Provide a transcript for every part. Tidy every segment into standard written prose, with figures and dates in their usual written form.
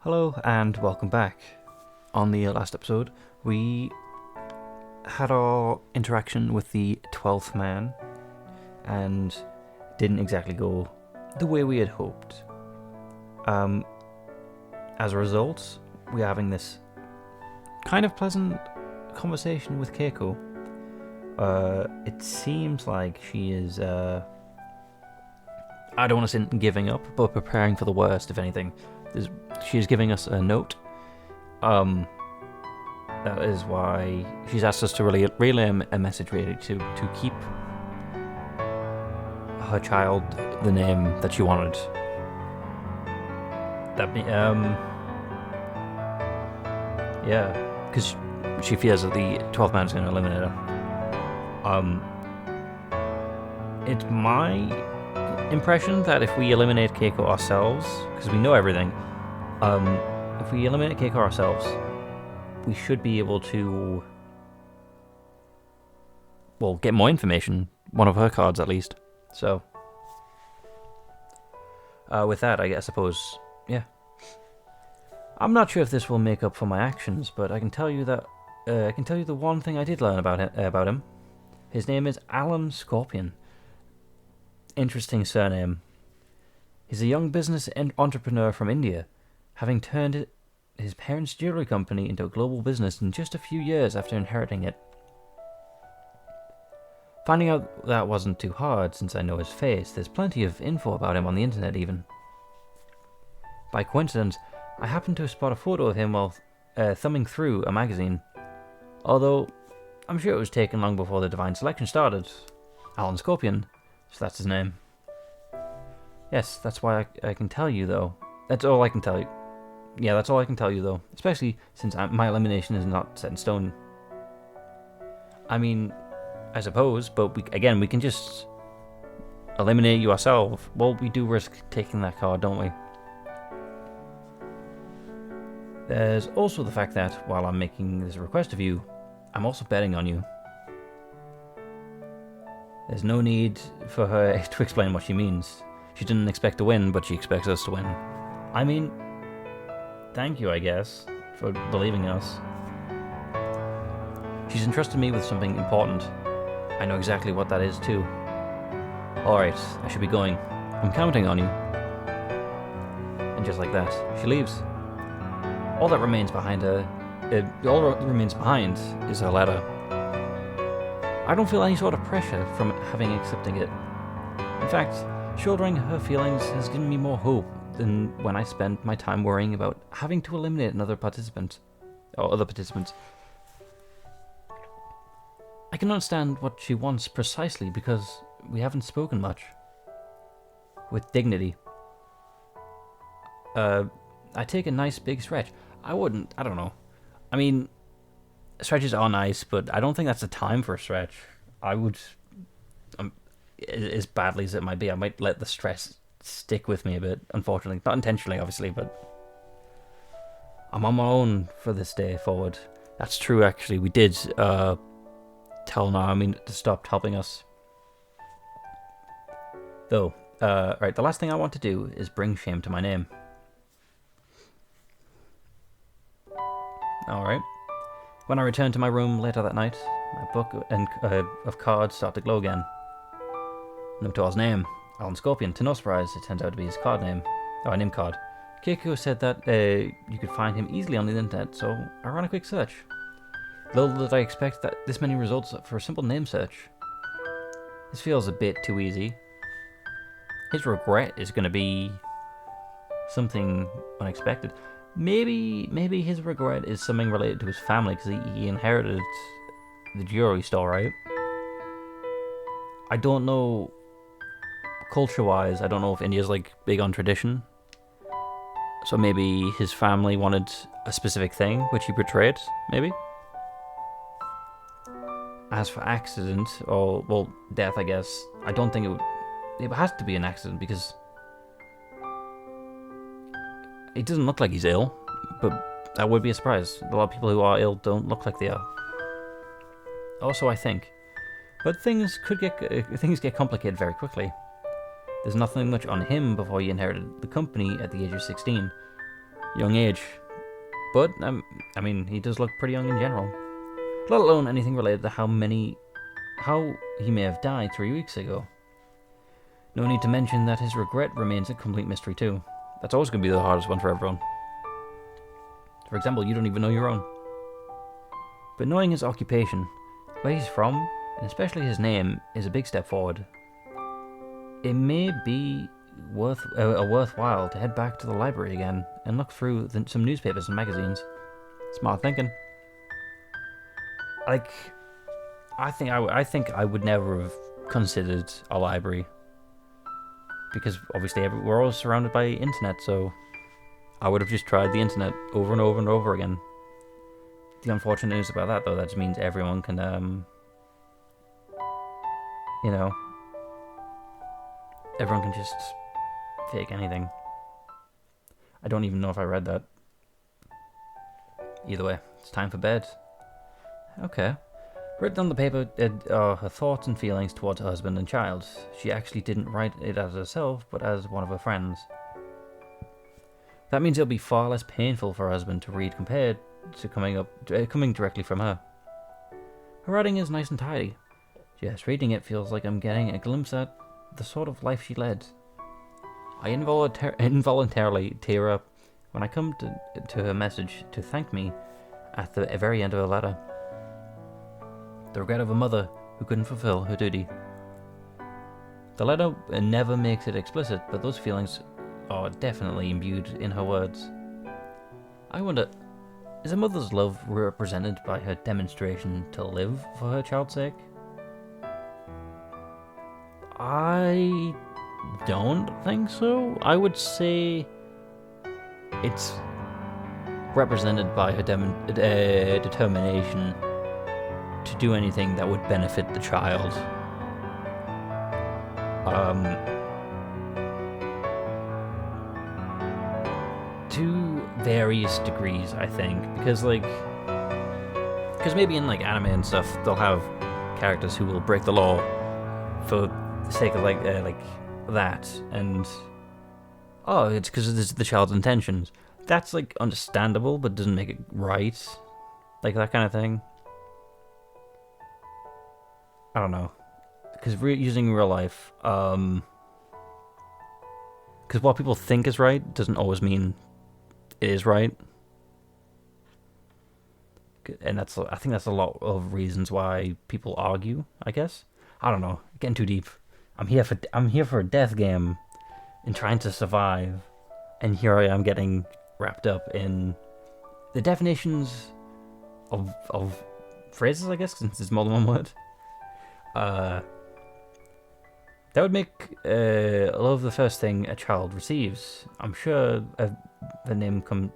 Hello and welcome back. On the last episode, we had our interaction with the 12th man and didn't exactly go the way we had hoped. As a result, we're having this kind of pleasant conversation with Keiko. It seems like she is, I don't want to say giving up, but preparing for the worst, if anything. She is giving us a note. That is why she's asked us to relay a message, really, to keep her child the name that she wanted. Because she fears that the 12th man is going to eliminate her. It's my impression that if we eliminate Keiko ourselves, because we know everything, if we eliminate Keiko ourselves, we should be able to, get more information. One of her cards, at least. So, with that, I suppose, yeah. I'm not sure if this will make up for my actions, but I can tell you that the one thing I did learn about him. His name is Alan Scorpion. Interesting surname. He's a young business entrepreneur from India, having turned his parents' jewelry company into a global business in just a few years after inheriting it. Finding out that wasn't too hard since I know his face. There's plenty of info about him on the internet even. By coincidence, I happened to spot a photo of him while thumbing through a magazine. Although, I'm sure it was taken long before the divine selection started. Alan Scorpion, so that's his name. Yes, that's why I can tell you, though. That's all I can tell you. Yeah, that's all I can tell you, though. Especially since my elimination is not set in stone. I mean, I suppose, but we can just eliminate you ourselves. Well, we do risk taking that card, don't we? There's also the fact that, while I'm making this request of you, I'm also betting on you. There's no need for her to explain what she means. She didn't expect to win, but she expects us to win. I mean, thank you, I guess, for believing in us. She's entrusted me with something important. I know exactly what that is, too. Alright, I should be going. I'm counting on you. And just like that, she leaves. All that remains behind is her letter. I don't feel any sort of pressure from having accepting it. In fact, shouldering her feelings has given me more hope than when I spent my time worrying about having to eliminate other participants. I can understand what she wants precisely because we haven't spoken much. With dignity. I take a nice big stretch. I don't know. I mean, stretches are nice, but I don't think that's the time for a stretch. I would, as badly as it might be, I might let the stress stick with me a bit, unfortunately. Not intentionally, obviously, but I'm on my own for this day forward. That's true, actually. We did tell Naomi to stop helping us. Though, right, the last thing I want to do is bring shame to my name. Alright. When I returned to my room later that night, my book of cards started to glow again. Note to his name, Alan Scorpion. To no surprise, it turns out to be his card name. Oh, a name card. Keiko said that you could find him easily on the internet, so I ran a quick search. Little did I expect that this many results for a simple name search. This feels a bit too easy. His regret is going to be something unexpected. Maybe his regret is something related to his family, because he inherited the jewelry store, right? I don't know, culture-wise, I don't know if India's like big on tradition. So maybe his family wanted a specific thing, which he betrayed, maybe? As for accident, or, death, I guess, I don't think it has to be an accident, because it doesn't look like he's ill, but that would be a surprise. A lot of people who are ill don't look like they are. Also, I think. But things get complicated very quickly. There's nothing much on him before he inherited the company at the age of 16. young age. But, I mean, he does look pretty young in general. Let alone anything related to how he may have died 3 weeks ago. No need to mention that his regret remains a complete mystery too. That's always going to be the hardest one for everyone. For example, you don't even know your own. But knowing his occupation, where he's from, and especially his name, is a big step forward. It may be worthwhile to head back to the library again and look through some newspapers and magazines. Smart thinking. Like, I think I would never have considered a library, because obviously we're all surrounded by internet, so I would have just tried the internet over and over and over again. The unfortunate news about that, though, that just means everyone can, everyone can just fake anything. I don't even know if I read that. Either way, it's time for bed. Okay. Written on the paper are her thoughts and feelings towards her husband and child. She actually didn't write it as herself, but as one of her friends. That means it'll be far less painful for her husband to read compared to coming directly from her. Her writing is nice and tidy. Just reading it feels like I'm getting a glimpse at the sort of life she led. I involuntarily tear up when I come to her message to thank me at the very end of her letter. The regret of a mother who couldn't fulfill her duty. The letter never makes it explicit, but those feelings are definitely imbued in her words. I wonder, is a mother's love represented by her demonstration to live for her child's sake? I don't think so. I would say it's represented by her determination to do anything that would benefit the child. To various degrees, I think, because maybe in like anime and stuff, they'll have characters who will break the law for the sake of like that, and it's because of the child's intentions. That's like understandable, but doesn't make it right, like that kind of thing. I don't know, because using real life, because what people think is right doesn't always mean it is right, and I think that's a lot of reasons why people argue. I guess, I don't know, getting too deep. I'm here for a death game, and trying to survive, and here I am getting wrapped up in the definitions of phrases. I guess, since it's more than one word. That would make love the first thing a child receives. I'm sure their name comes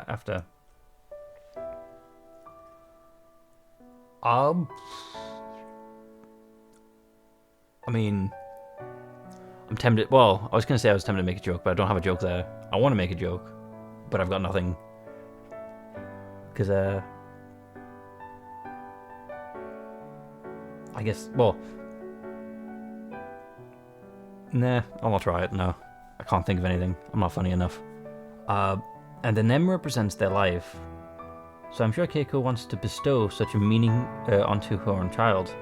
after. I mean, I'm tempted. Well, I was gonna say I was tempted to make a joke, but I don't have a joke there. I want to make a joke, but I've got nothing. Because I guess, well, nah, I'll not try it, no. I can't think of anything. I'm not funny enough. And the name represents their life. So I'm sure Keiko wants to bestow such a meaning onto her own child.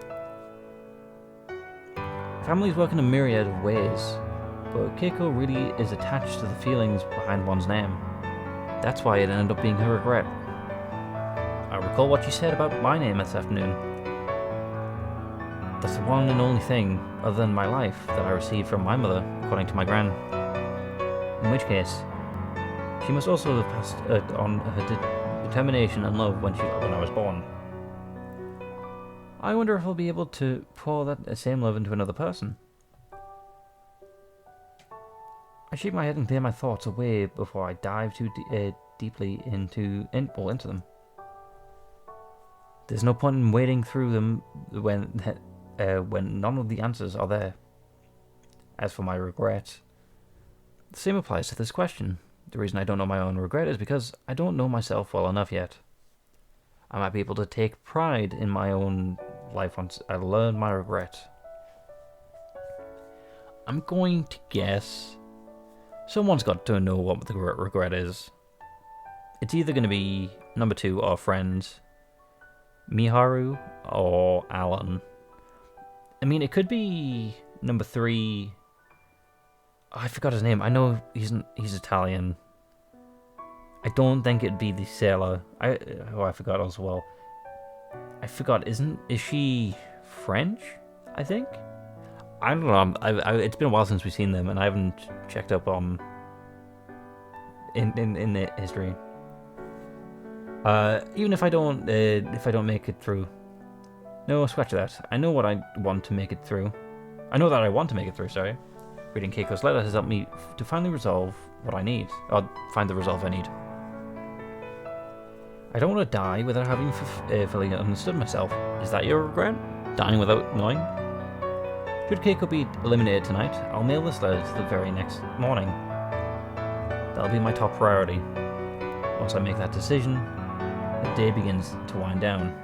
Families work in a myriad of ways, but Keiko really is attached to the feelings behind one's name. That's why it ended up being her regret. I recall what she said about my name this afternoon. That's the one and only thing, other than my life, that I received from my mother, according to my gran. In which case, she must also have passed on her determination and love when I was born. I wonder if I'll be able to pour that same love into another person. I shake my head and clear my thoughts away before I dive too deeply into them. There's no point in wading through them when none of the answers are there. As for my regret, the same applies to this question. The reason I don't know my own regret is because I don't know myself well enough yet. I might be able to take pride in my own life once I learn my regret. I'm going to guess Someone's got to know what the regret is. It's either going to be number 2, our friend Miharu, or Alan. I mean, it could be number 3. Oh, I forgot his name. I know he's Italian. I don't think it'd be the sailor. I forgot as well. I forgot. Is she French? I think. I don't know. It's been a while since we've seen them, and I haven't checked up on in the history. Even if I don't make it through. No, scratch that. I know what I want to make it through. I know that I want to make it through. Sorry. Reading Keiko's letter has helped me to finally resolve what I need. Or find the resolve I need. I don't want to die without having fully understood myself. Is that your regret? Dying without knowing? Should Keiko be eliminated tonight, I'll mail this letter the very next morning. That'll be my top priority. Once I make that decision, the day begins to wind down.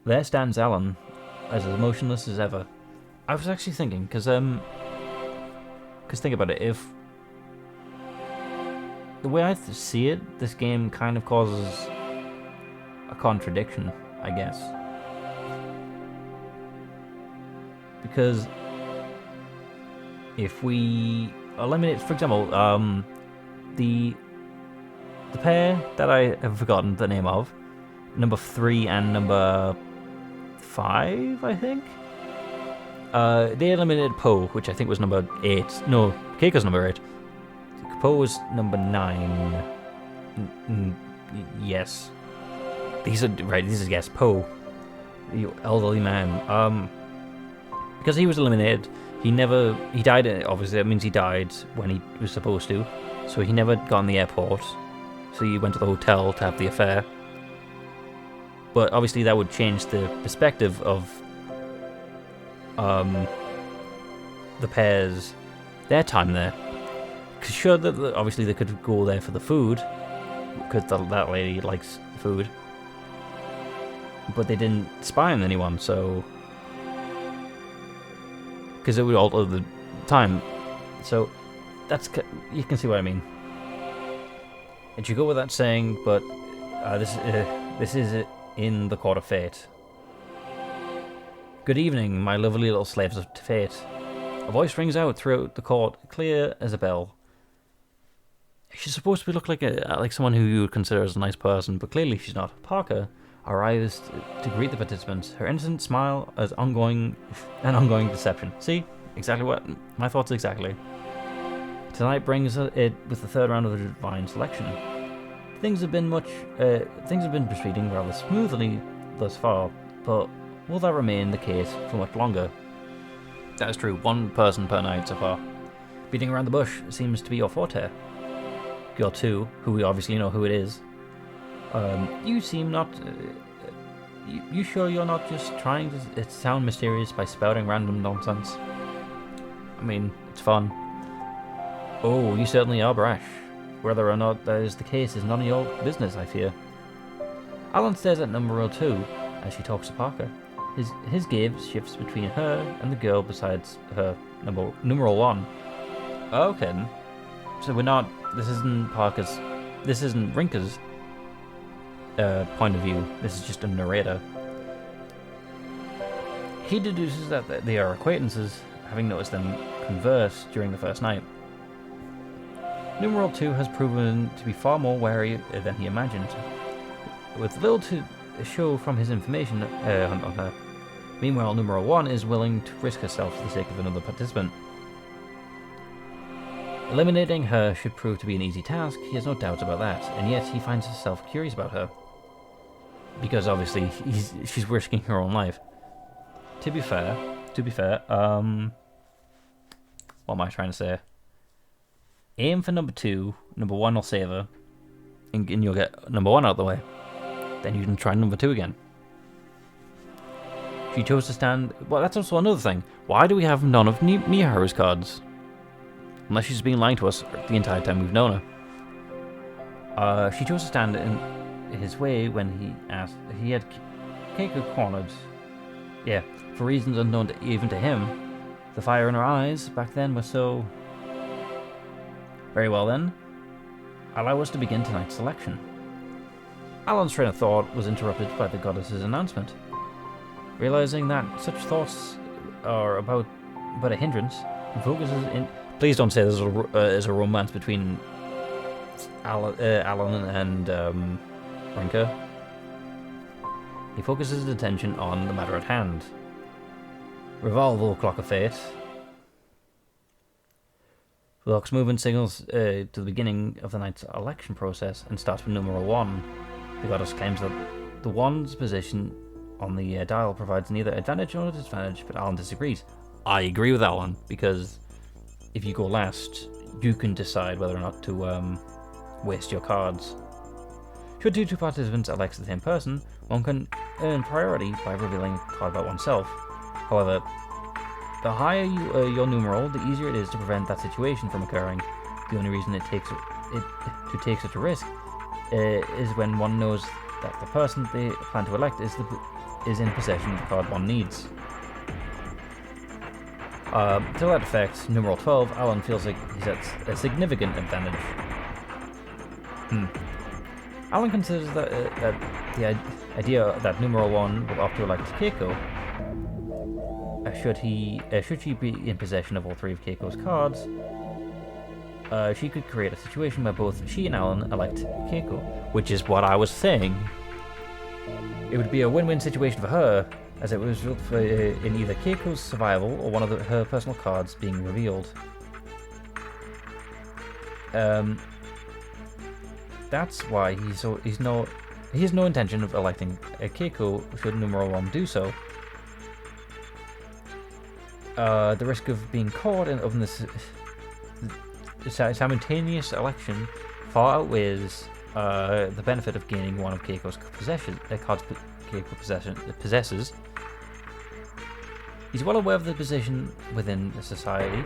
There stands Alan, as emotionless as ever. I was actually thinking, because think about it, if the way I see it, this game kind of causes a contradiction, I guess. Because if we eliminate, for example, the pair that I have forgotten the name of, number 3 and number 5, I think. They eliminated Poe, which I think was number 8. No, Keiko's number 8. Poe was number 9. Yes. These are right. This is yes. Poe, the elderly man. Because he was eliminated, he died. Obviously, that means he died when he was supposed to. So he never got in the airport. So he went to the hotel to have the affair. But obviously, that would change the perspective of the pair's their time there. Because sure, that obviously they could go there for the food, because that lady likes food. But they didn't spy on anyone, so because it would alter the time. So you can see what I mean. It should go without saying, but this is in the court of fate. Good evening, my lovely little slaves of fate. A voice rings out throughout the court, clear as a bell. She's supposed to look like someone who you would consider as a nice person, but clearly she's not. Parker arrives to greet the participants. Her innocent smile as an ongoing deception. See, exactly what my thoughts exactly. Tonight brings it with the third round of the divine selection. Things have been proceeding rather smoothly thus far, but will that remain the case for much longer? That is true. One person per night so far. Beating around the bush seems to be your forte. Girl 2, who we obviously know who it is. You seem not... you sure you're not just trying to sound mysterious by spouting random nonsense? I mean, it's fun. Oh, you certainly are brash. Whether or not that is the case is none of your business, I fear. Alan stares at number 2 as she talks to Parker. His gaze shifts between her and the girl besides her, number 1. Okay. So we're not... This isn't Parker's... This isn't Rinka's point of view. This is just a narrator. He deduces that they are acquaintances, having noticed them converse during the first night. Numeral 2 has proven to be far more wary than he imagined, with little to show from his information on her. Meanwhile, Numeral 1 is willing to risk herself for the sake of another participant. Eliminating her should prove to be an easy task, he has no doubts about that, and yet he finds himself curious about her. Because obviously, she's risking her own life. To be fair, what am I trying to say? Aim for number 2, number 1 will save her, and you'll get number 1 out of the way. Then you can try number 2 again. She chose to stand... Well, that's also another thing. Why do we have none of Miharu's cards? Unless she's been lying to us the entire time we've known her. She chose to stand in his way when he asked... He had Keiko cornered. Yeah, for reasons unknown even to him. The fire in her eyes back then was so... Very well then. Allow us to begin tonight's selection. Alan's train of thought was interrupted by the goddess's announcement. Realizing that such thoughts are about but a hindrance, he focuses in... Please don't say there's a romance between Alan and Rinka. He focuses his attention on the matter at hand. Revolve, O Clock of Fate. The clock's movement signals to the beginning of the night's election process and starts with number 1. The goddess claims that the wand's position on the dial provides neither advantage nor disadvantage, but Alan disagrees. I agree with Alan, because if you go last, you can decide whether or not to waste your cards. Should two participants elect the same person, one can earn priority by revealing a card about oneself. However, the higher your numeral, the easier it is to prevent that situation from occurring. The only reason to take such a risk is when one knows that the person they plan to elect is in possession of the card one needs. To that effect, numeral 12, Alan feels like he's at a significant advantage. Alan considers that the idea that numeral 1 will opt to elect Keiko. Should she be in possession of all 3 of Keiko's cards, she could create a situation where both she and Alan elect Keiko, which is what I was saying. It would be a win-win situation for her, as it would result in either Keiko's survival or one of her personal cards being revealed. That's why he has no intention of electing Keiko should numeral 1 do so. The risk of being caught in this simultaneous election far outweighs the benefit of gaining one of Keiko's cards Keiko possesses. He's well aware of the position within the society,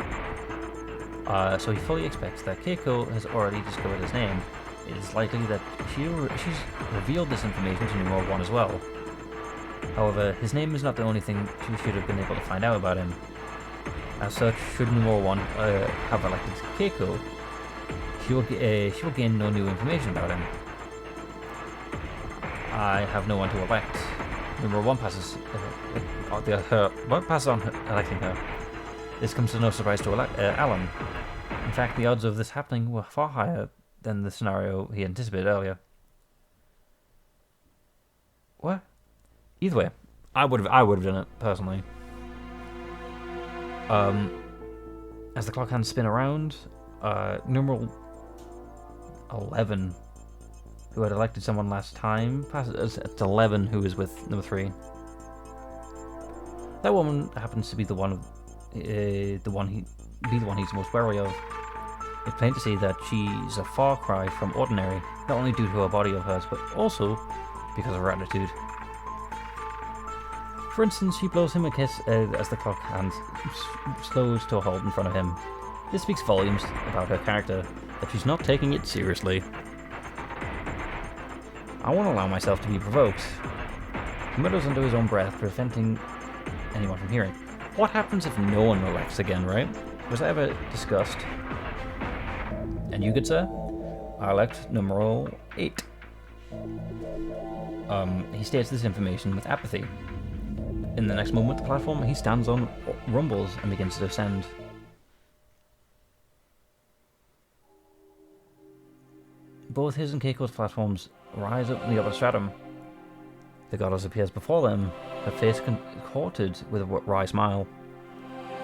so he fully expects that Keiko has already discovered his name. It is likely that she's revealed this information to numeral 1 as well. However, his name is not the only thing she should have been able to find out about him. As such, should numeral 1 have elected Keiko, she will gain no new information about him. I have no one to elect. Numeral 1 passes on electing her. This comes to no surprise to Alan. In fact, the odds of this happening were far higher than the scenario he anticipated earlier. What? Either way, I would have done it personally. As the clock hands spin around, numeral 11, who had elected someone last time, passes. It's 11 who is with number 3. That woman happens to be the one he's most wary of. It's plain to see that she's a far cry from ordinary, not only due to her body of hers, but also because of her attitude. For instance, she blows him a kiss as the clock hand slows to a halt in front of him. This speaks volumes about her character, that she's not taking it seriously. I won't allow myself to be provoked. He mutters under his own breath, preventing anyone from hearing. What happens if no one elects again, right? Was that ever discussed? And you, good sir? I elect numeral 8. He states this information with apathy. In the next moment, the platform he stands on rumbles and begins to descend. Both his and Keiko's platforms rise up in the upper stratum. The goddess appears before them, her face contorted with a wry smile.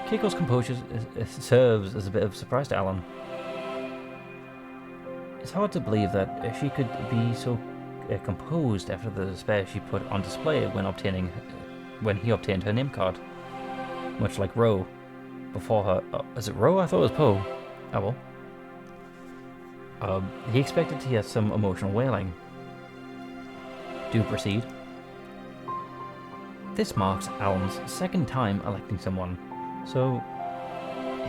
Keiko's composure serves as a bit of surprise to Alan. It's hard to believe that she could be so composed after the despair she put on display when he obtained her name card. Much like Ro before her. Is it Ro? I thought it was Poe. Oh well. He expected to hear some emotional wailing. Do proceed. This marks Alan's second time electing someone, so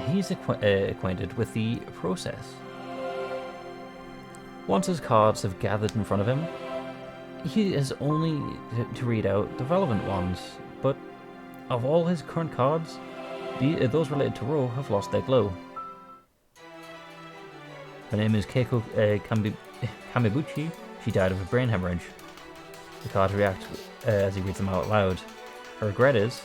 he's acquainted with the process. Once his cards have gathered in front of him, He has only to read out the relevant ones, but of all his current cards, those related to Ro have lost their glow. Her name is Keiko Kamibuchi. She died of a brain hemorrhage. The cards react as he reads them out loud. Her regret is...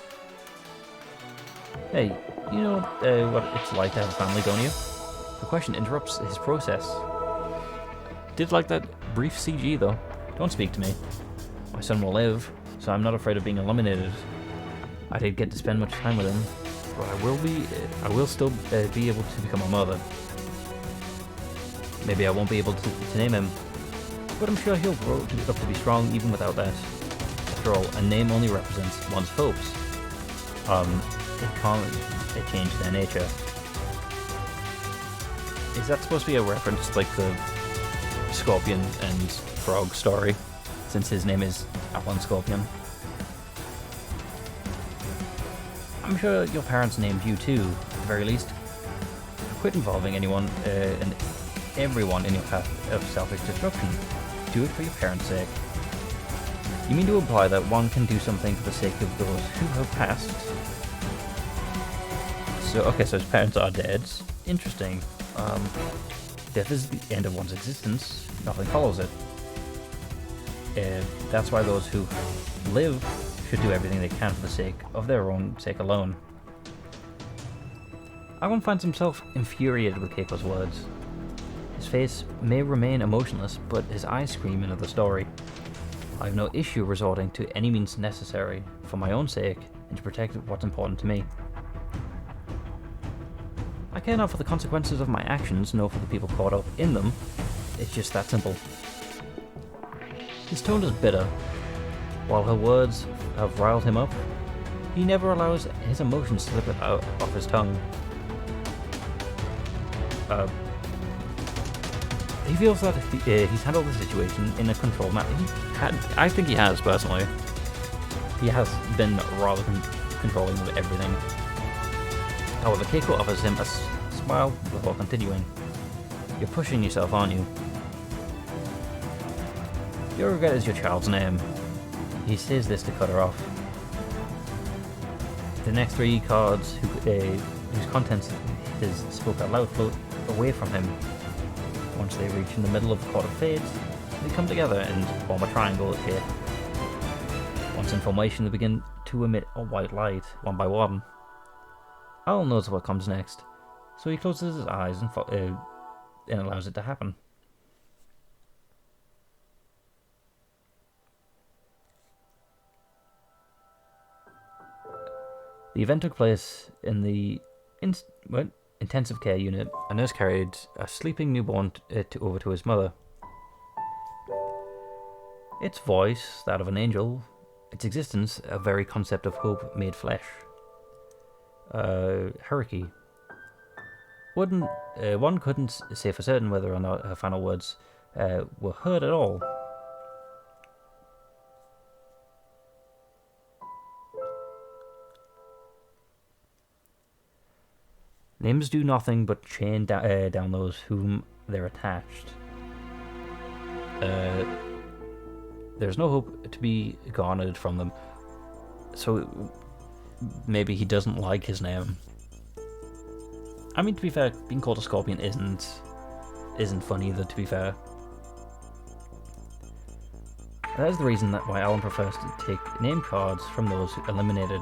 Hey, you know what it's like to have a family, don't you? The question interrupts his process. Did like that brief CG though. Don't speak to me. My son will live, so I'm not afraid of being eliminated. I did get to spend much time with him, but I will still be able to become a mother. Maybe I won't be able to name him, but I'm sure he'll grow up to be strong even without that. After all, a name only represents one's hopes. It can't change their nature. Is that supposed to be a reference to like the Scorpion and Frog story, since his name is Alan Scorpion? I'm sure your parents named you too, at the very least. Quit involving anyone and everyone in your path of selfish destruction. Do it for your parents' sake. You mean to imply that one can do something for the sake of those who have passed? So his parents are dead. Interesting. Death is the end of one's existence. Nothing follows it. That's why those who live should do everything they can for the sake of their own sake alone. Alan finds himself infuriated with Keiko's words. His face may remain emotionless, but his eyes scream another story. I have no issue resorting to any means necessary for my own sake and to protect what's important to me. I care not for the consequences of my actions, nor for the people caught up in them. It's just that simple. His tone is bitter. While her words have riled him up, he never allows his emotions to slip out off his tongue. He feels that he's handled the situation in a controlled manner. I think he has, personally. He has been rather controlling of everything. However, Keiko offers him a smile before continuing. You're pushing yourself, aren't you? Your regret is your child's name. He says this to cut her off. The next three cards, whose contents his spoke out loud, float away from him. Once they reach in the middle of the Court of Fate, they come together and form a triangle shape. Once in formation, they begin to emit a white light, one by one. Alan knows what comes next, so he closes his eyes and allows it to happen. The event took place in the intensive care unit. A nurse carried a sleeping newborn over to his mother. Its voice, that of an angel, its existence, a very concept of hope made flesh. Hurricane. One couldn't say for certain whether or not her final words were heard at all. Names do nothing but chain down those whom they're attached. There's no hope to be garnered from them. So maybe he doesn't like his name. I mean, to be fair, being called a Scorpion isn't fun either, to be fair. That is the reason why Alan prefers to take name cards from those eliminated.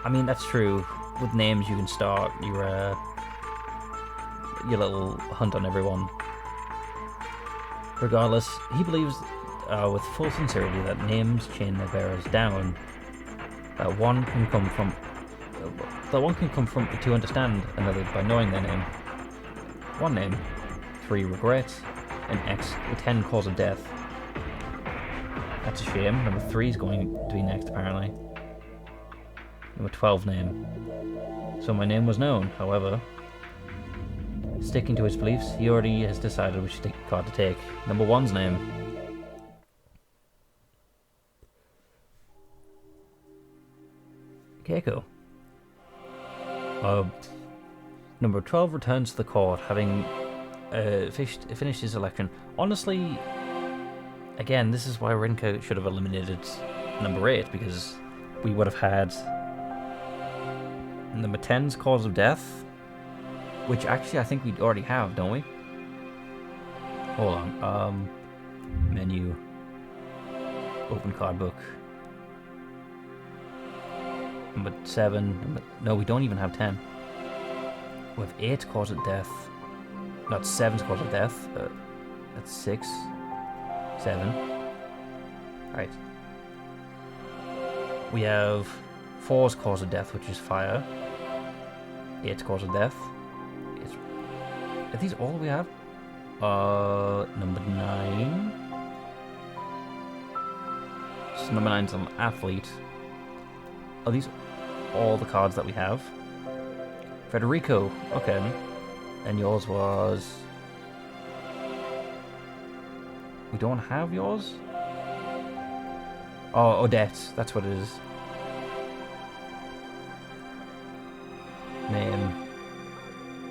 I mean, that's true. With names, you can start your little hunt on everyone. Regardless, he believes with full sincerity that names chain their bearers down. That one can come from to understand another by knowing their name. 1 name, 3 regret, and 10 cause of death. That's a shame. Number 3 is going to be next, apparently. Number 12 name. So my name was known, however. Sticking to his beliefs, he already has decided which card to take. Number 1's name. Keiko. Number 12 returns to the court, having finished his election. Honestly, again, this is why Rinka should have eliminated number 8, because we would have had number 10's cause of death, which actually I think we already have, don't we? Hold on. Menu. Open card book. Number 7. No, we don't even have 10. We have 8 cause of death. Not 7's cause of death. That's 6. 7. Right. We have 4's cause of death, which is fire. 8's cause of death. Are these all we have? Number 9. So number 9's an athlete. Are these all the cards that we have? Federico. Okay. And yours was... We don't have yours? Oh, Odette. That's what it is. Name.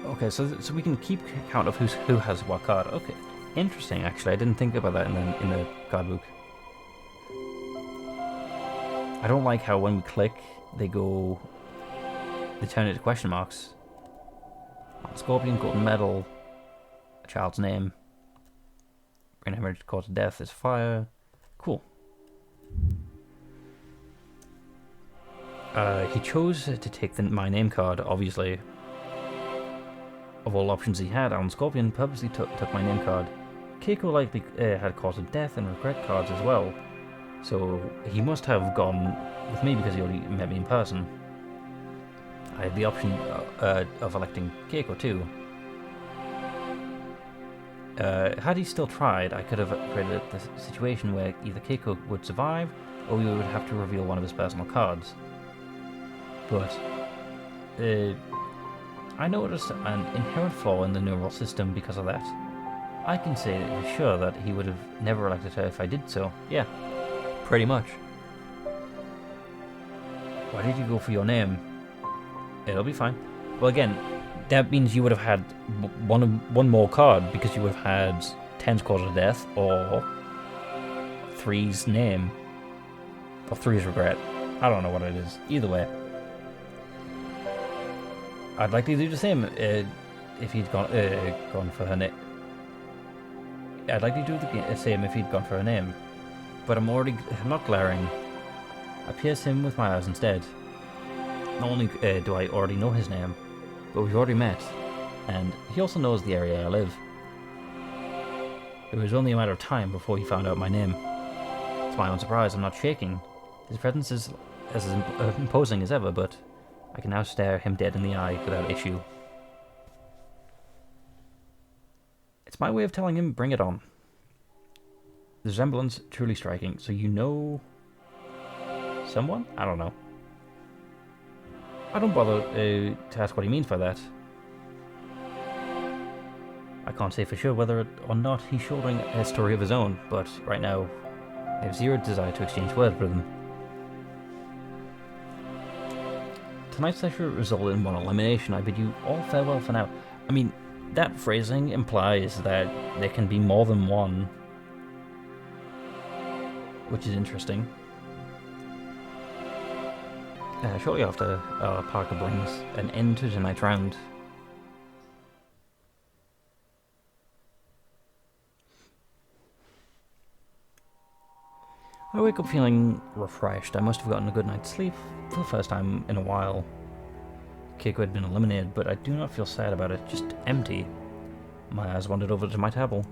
Okay, so we can keep count of who has what card. Okay. Interesting, actually. I didn't think about that in the card book. I don't like how when we click, they turn into question marks. Scorpion, golden medal, a child's name. Brain hemorrhage, cause of death is fire. Cool. He chose to take my name card, obviously. Of all options he had, Alan Scorpion purposely took my name card. Keiko likely had cause of death and regret cards as well. So he must have gone with me because he already met me in person. I had the option of electing Keiko too. Had he still tried, I could have created the situation where either Keiko would survive or we would have to reveal one of his personal cards. But I noticed an inherent flaw in the neural system because of that. I can say for sure that he would have never elected her if I did so. Yeah, pretty much. Why did you go for your name? It'll be fine. Well, again, that means you would have had one more card because you would have had 10's cause of death or 3's name or 3's regret. I don't know what it is. Either way, I'd like to do the same if he'd gone for her name. I'd like to do the same if he'd gone for her name, but I'm not glaring. I pierce him with my eyes instead. Not only do I already know his name, but we've already met, and he also knows the area I live. It was only a matter of time before he found out my name. To my own surprise, I'm not shaking. His presence is as imposing as ever, but I can now stare him dead in the eye without issue. It's my way of telling him, bring it on. The resemblance truly striking, so you know... someone? I don't know. I don't bother to ask what he means by that. I can't say for sure whether or not he's shouldering a story of his own, but right now, I have zero desire to exchange words with him. Tonight's session resulted in one elimination. I bid you all farewell for now. I mean, that phrasing implies that there can be more than one, which is interesting. Shortly after, Parker brings an end to tonight's round. I wake up feeling refreshed. I must have gotten a good night's sleep for the first time in a while. Keiko had been eliminated, but I do not feel sad about it, just empty. My eyes wandered over to my table.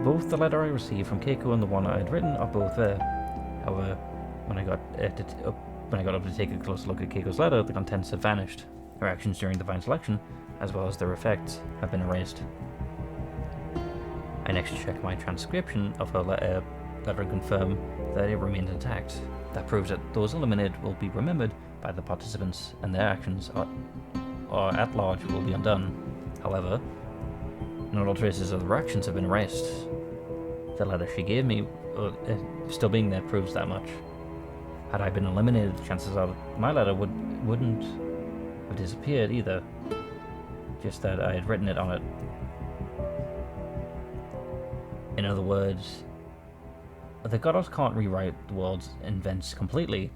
Both the letter I received from Keiko and the one I had written are both there. However, when I got up to take a closer look at Keiko's letter, the contents have vanished. Her actions during the Divine Selection, as well as their effects, have been erased. I next check my transcription of her letter and confirm that it remains intact. That proves that those eliminated will be remembered by the participants, and their actions are at large will be undone. However, not all traces of their actions have been erased. The letter she gave me, still being there, proves that much. Had I been eliminated, the chances are my letter wouldn't have disappeared either. just that I had written it on it. In other words, the goddess can't rewrite the world's events completely.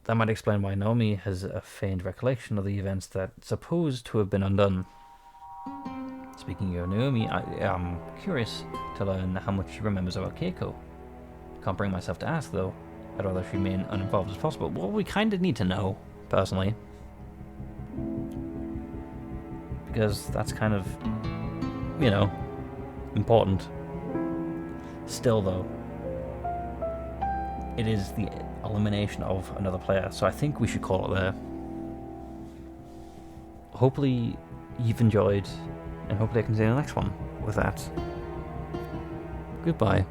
That might explain why Naomi has a faint recollection of the events that supposed to have been undone. Speaking of Naomi, I am curious to learn how much she remembers about Keiko. Can't bring myself to ask, though. I'd rather she remain uninvolved as possible. Well, we kind of need to know, personally. Because that's kind of, you know, important. Still, though, it is the elimination of another player, so I think we should call it there. Hopefully you've enjoyed, and hopefully I can see you in the next one with that. Goodbye.